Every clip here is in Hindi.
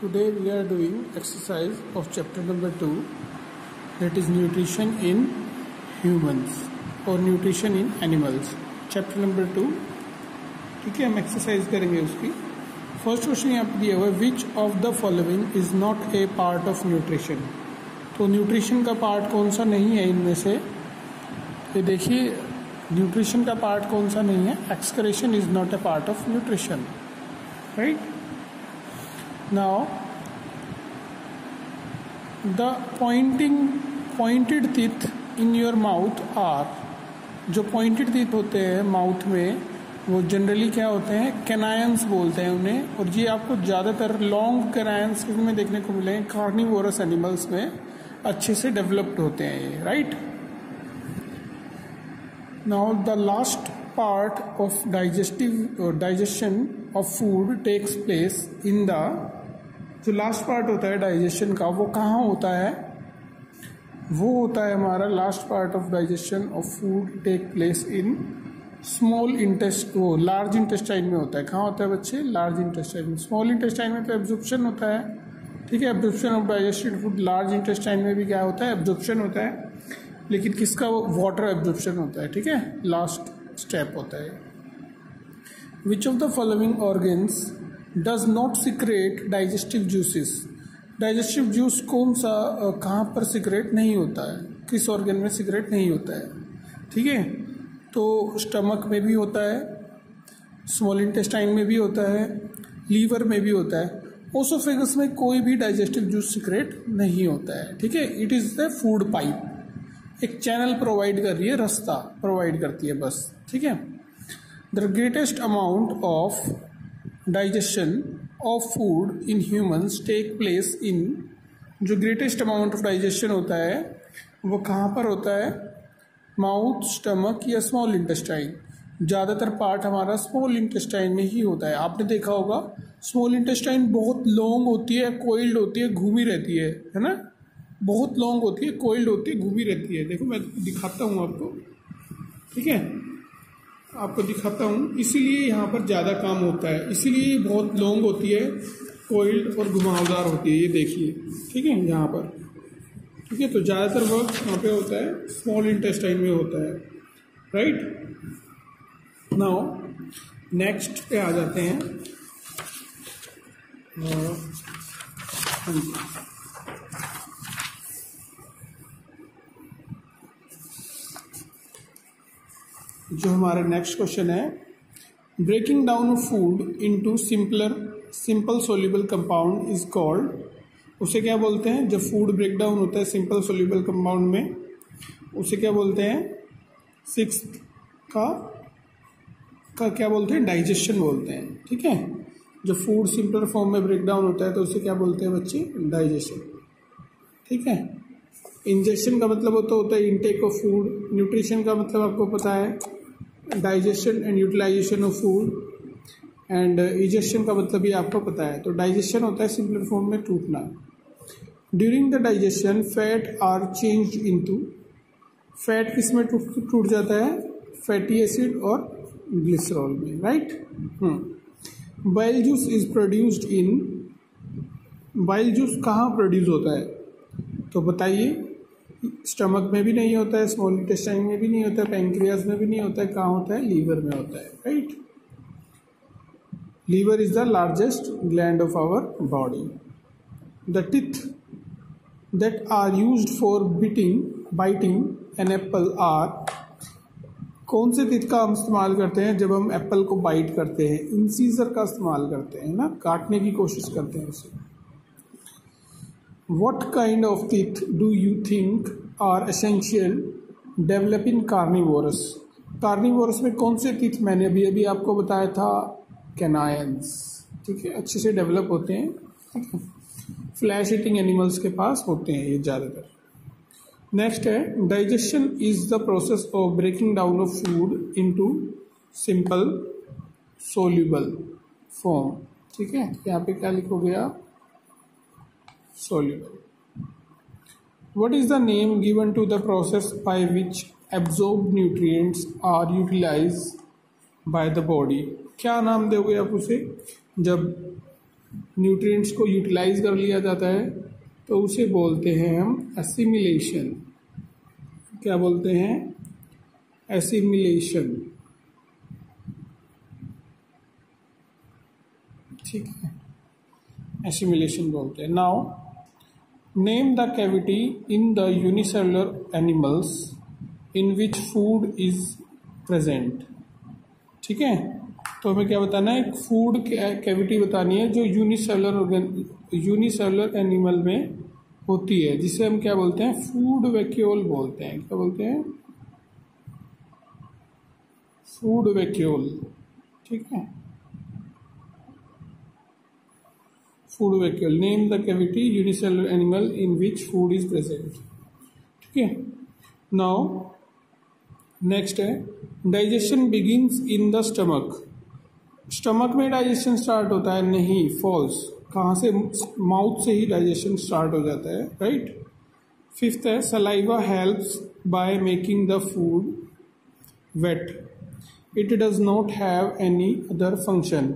Today we are doing exercise of chapter number 2, that is nutrition in humans or nutrition in animals. Chapter number 2, ठीक है, हम एक्सरसाइज करेंगे उसकी. फर्स्ट क्वेश्चन यहाँ पर दिया हुआ है, which of the following is not a part of nutrition. तो न्यूट्रिशन का पार्ट कौन सा नहीं है इनमें से? ये देखिए, न्यूट्रिशन का पार्ट कौन सा नहीं है? Excretion is not a part of nutrition, right. Now, the pointed teeth in your mouth are, जो pointed teeth होते हैं माउथ में वो जनरली क्या होते हैं? कैनायंस बोलते हैं उन्हें. और ये आपको ज़्यादातर लॉन्ग कैनायंस में देखने को मिलेंगे. कार्निवोरस एनिमल्स में अच्छे से डेवलप्ड होते हैं ये, right. Now the last part of digestion of food takes place in the, जो लास्ट पार्ट होता है डाइजेशन का वो कहाँ होता है? वो होता है हमारा last part of digestion of food take place in small intestine, वो लार्ज इंटेस्टाइन में होता है. कहाँ होता है बच्चे? लार्ज इंटेस्टाइन में. स्मॉल इंटेस्टाइन में तो एब्जॉर्प्शन होता है, ठीक है, absorption of digested food. Large intestine में भी क्या होता है? एब्जॉर्प्शन होता है, लेकिन किसका? वाटर एब्जॉर्प्शन होता है, ठीक है, लास्ट स्टेप होता है. Which of the following organs does not secrete digestive juices. Digestive juice कौन सा, कहाँ पर सिक्रेट नहीं होता है? किस ऑर्गन में सिक्रेट नहीं होता है? ठीक है, तो स्टमक में भी होता है, स्मॉल इंटेस्टाइन में भी होता है, लीवर में भी होता है. ओसोफेगस में कोई भी डाइजेस्टिव जूस सिक्रेट नहीं होता है, ठीक है. It is the food pipe, एक चैनल प्रोवाइड कर रही है, रास्ता प्रोवाइड करती है बस, ठीक है. The greatest amount of digestion of food in humans take place in, जो ग्रेटेस्ट अमाउंट ऑफ डाइजेशन होता है वो कहाँ पर होता है? माउथ, स्टमक या स्मॉल इंटेस्टाइन. ज़्यादातर पार्ट हमारा स्मॉल इंटेस्टाइन में ही होता है. आपने देखा होगा स्मॉल इंटेस्टाइन बहुत लॉन्ग होती है, कोइल्ड होती है, घूमी रहती है ना. बहुत लॉन्ग होती है, कोइल्ड होती है, घूमी रहती है. देखो मैं दिखाता हूँ आपको, ठीक है, आपको दिखाता हूँ. इसीलिए यहाँ पर ज़्यादा काम होता है, इसीलिए बहुत लॉन्ग होती है, कोइल्ड और घुमावदार होती है. ये देखिए, ठीक है, यहाँ पर, ठीक है. तो ज़्यादातर वर्क यहाँ पे होता है स्मॉल इंटेस्टाइन में होता है, राइट. नाउ नेक्स्ट पे आ जाते हैं. जो हमारा नेक्स्ट क्वेश्चन है, breaking down of food into simple soluble compound is called. उसे क्या बोलते हैं? जब फूड ब्रेक डाउन होता है सिंपल सोल्यूबल कंपाउंड में, उसे क्या बोलते हैं? सिक्स्थ का क्या बोलते हैं? डाइजेशन बोलते हैं, ठीक है. जब फूड सिंपलर फॉर्म में ब्रेक डाउन होता है तो उसे क्या बोलते हैं बच्चे? डाइजेशन, ठीक है. इंजेक्शन का मतलब होता है इनटेक ऑफ फूड. न्यूट्रिशन का मतलब आपको पता है, digestion and utilisation of food. And ejection का मतलब भी आपको पता है. तो डाइजेशन होता है सिंपलर फॉर्म में टूटना. During the digestion fat are changed into, fat किस में टूट जाता है? फैटी एसिड और ग्लिसरॉल में, right. Bile juice is produced in, bile juice कहाँ प्रोड्यूस होता है? तो बताइए, स्टमक में भी नहीं होता है, स्मॉल इंटेस्टाइन में भी नहीं होता है, पैंक्रियाज में भी नहीं होता है. कहाँ होता है? लीवर में होता है, right. Liver is the largest gland of our body. The teeth that are used for biting an apple are, कौन से टीथ का हम इस्तेमाल करते हैं जब हम एप्पल को बाइट करते हैं? इंसीजर का इस्तेमाल करते हैं ना, काटने की कोशिश करते हैं उसे. What kind of teeth do you think are essential develop in carnivorous? Carnivorous में कौन से टीथ? मैंने अभी आपको बताया था, कैनायंस, ठीक है, अच्छे से डेवलप होते हैं, ठीक है. फ्लैश ईटिंग एनिमल्स के पास होते हैं ये ज़्यादातर. नेक्स्ट है, digestion is the process of breaking down of food into simple soluble form, ठीक है. यहाँ पे क्या लिखोगे आप? Soluble. What is the name given to the process by which absorbed nutrients are utilized by the body? क्या नाम दोगे आप उसे? जब न्यूट्रिएंट्स को यूटिलाइज कर लिया जाता है, तो उसे बोलते हैं हम एसिमिलेशन। क्या बोलते हैं? एसिमिलेशन। ठीक है, एसिमिलेशन बोलते हैं। Now name the cavity in the unicellular animals in which food is present. ठीक है, तो हमें क्या बताना है? एक फूड कैविटी बतानी है जो यूनिसेलुलर एनिमल में होती है, जिसे हम क्या बोलते हैं? फूड वैक्यूल बोलते हैं। क्या बोलते हैं? Food vacuole. ठीक है, food vacuole. Name the cavity unicellular animal in which food is present. ठीक है, नाउ नेक्स्ट है digestion begins in the stomach. Stomach में डाइजेशन स्टार्ट होता है? नहीं, फॉल्स। कहाँ से? माउथ से ही डाइजेशन स्टार्ट हो जाता है, राइट। फिफ्थ है saliva helps by making the food wet, it does not have any other function.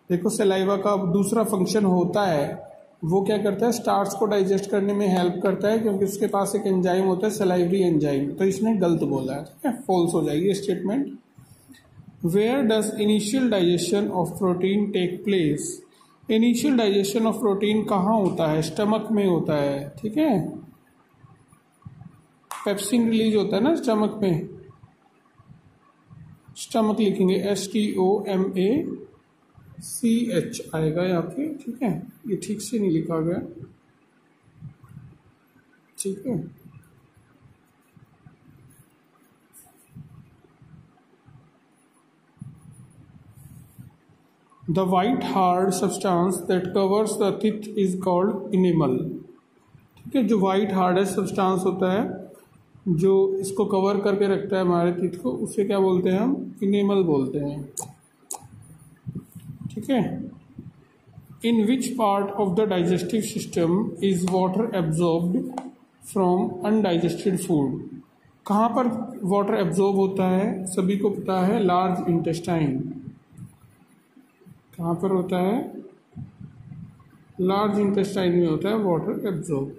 देखो, सलाइवा का दूसरा फंक्शन होता है, वो क्या करता है? स्टार्च को डाइजेस्ट करने में हेल्प करता है, क्योंकि उसके पास एक एंजाइम होता है, सलाइवरी एंजाइम। तो इसने गलत बोला है, ठीक है, फॉल्स हो जाएगी statement. Where does initial digestion of protein take place. Initial digestion of protein कहाँ होता है? स्टमक में होता है। ठीक है, पेप्सिन रिलीज होता है ना स्टमक में। स्टमक लिखेंगे STOMACH आएगा यहाँ पे। ठीक है, ये ठीक से नहीं लिखा गया। ठीक है, the white hard substance that covers the teeth is called enamel. ठीक है, जो वाइट हार्ड सब्सटेंस होता है जो इसको कवर करके रखता है हमारे टीथ को, उसे क्या बोलते हैं? हम इनेमल बोलते हैं। ठीक है, in which part of the digestive system is water absorbed from undigested food. कहाँ पर वाटर एब्जॉर्ब होता है? सभी को पता है, लार्ज इंटेस्टाइन। कहाँ पर होता है? लार्ज इंटेस्टाइन में होता है वाटर एब्जॉर्ब।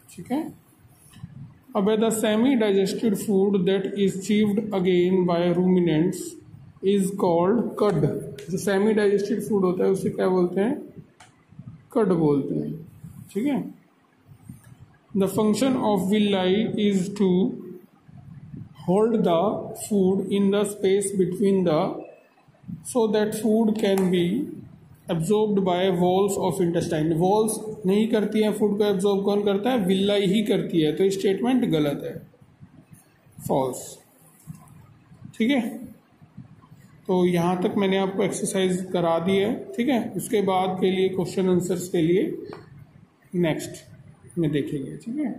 ठीक है, अब the semi digested food that is chewed again by ruminants is called cud. जो सेमी डाइजेस्टेड फूड होता है उसे क्या बोलते हैं? कड बोलते हैं। ठीक है, the function of villi is to hold the food in the space between the so that food can be absorbed by walls of intestine। walls नहीं करती हैं फूड को एब्जॉर्ब, कौन करता है? विलाई ही करती है। तो ये स्टेटमेंट गलत है, फॉल्स। ठीक है, तो यहाँ तक मैंने आपको एक्सरसाइज करा दी है। ठीक है, उसके बाद के लिए क्वेश्चन आंसर्स के लिए नेक्स्ट में देखेंगे। ठीक है।